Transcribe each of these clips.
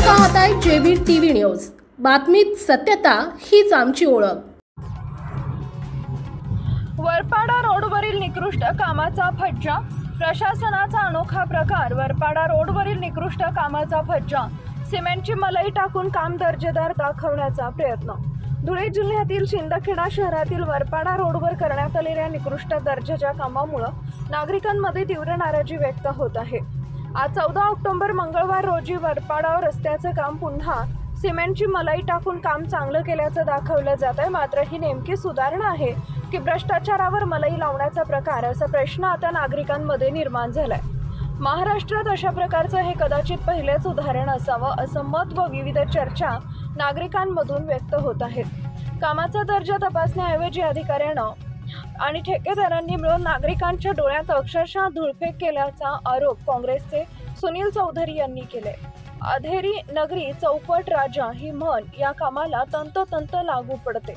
पाहताय JB TV news. बातमीत सत्यता हीच आमची ओळख। वरपाडा रोडवरील निकृष्ट कामाचा फज्जा। प्रशासनाचा अनोखा प्रकार। वरपाडा रोडवरील निकृष्ट कामाचा फज्जा। सिमेंटची मलाई टाकून काम दर्जेदार दाखवण्याचा प्रयत्न। धुळे जिल्ह्यातील शिंदखेडा शहरातील वरपाडा रोडवर करण्यात आलेल्या निकृष्ट दर्जाच्या कामामुळे नागरिकांमध्ये तीव्र नाराजी व्यक्त होत आहे। आज 14 ऑक्टोबर मंगळवार रोजी वरपाडा रस्त्याचे काम पुन्हा सिमेंटची मलाई टाकून काम चांगलं केल्याचं दाखवलं जात आहे। मात्र ही नेमकी सुधारणा आहे की भ्रष्टाचारावर मलाई लावण्याचा प्रकार, असा प्रश्न आता नागरिकांमध्ये निर्माण झालाय। महाराष्ट्रात अशा प्रकारचं हे कदाचित पहिलेच उदाहरण असावं, असं मत व विविध चर्चा नागरिकांमधून व्यक्त होत आहेत। कामाचा दर्जा तपासण्याऐवजी अधिकाऱ्यांना आणि ठेकेदारांनी मिळून नागरिकांच्या डोळ्यात अक्षरशः धूळफेक केल्याचा आरोप काँग्रेसचे सुनील चौधरी यांनी केले। अधेरी नगरी चौपट राजा ही म्हण या कामाला तंतोतंत लागू पडते।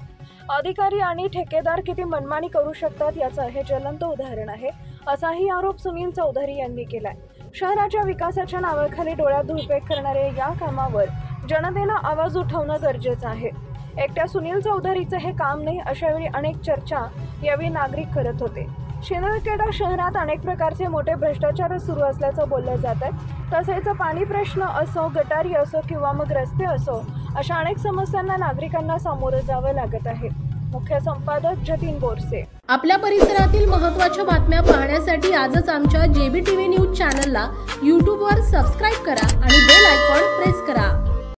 अधिकारी आणि ठेकेदार किती मनमानी करू शकतात याचं हे ज्वलंत उदाहरण आहे, असाही आरोप सुनील चौधरी यांनी केलाय। शहराच्या विकासाच्या नावाखाली डोळ्यात धूळफेक करणाऱ्या या कामावर जनतेनं आवाज उठवणं गरजेचं आहे। एकट्या सुनील चौधरीचं हे काम नाही, अशावेळी अनेक चर्चा यावेळी नागरिक करत होते। शिंदखेडा शहरात अनेक प्रकारचे मोठे भ्रष्टाचार सुरू असल्याचं बोललं जात आहे। तसेच पाणी प्रश्न असो, गटारी असो किंवा मग रस्ते असो, अशा अनेक समस्यांना नागरिकांना सामोरं जावं लागत आहे। मुख्य संपादक जतीन बोरसे। आपल्या परिसरातील महत्त्वाच्या बातम्या पाहण्यासाठी आजच आमच्या जेबी टीव्ही न्यूज चॅनलला YouTube वर सबस्क्राइब करा आणि बेल आयकॉन प्रेस करा।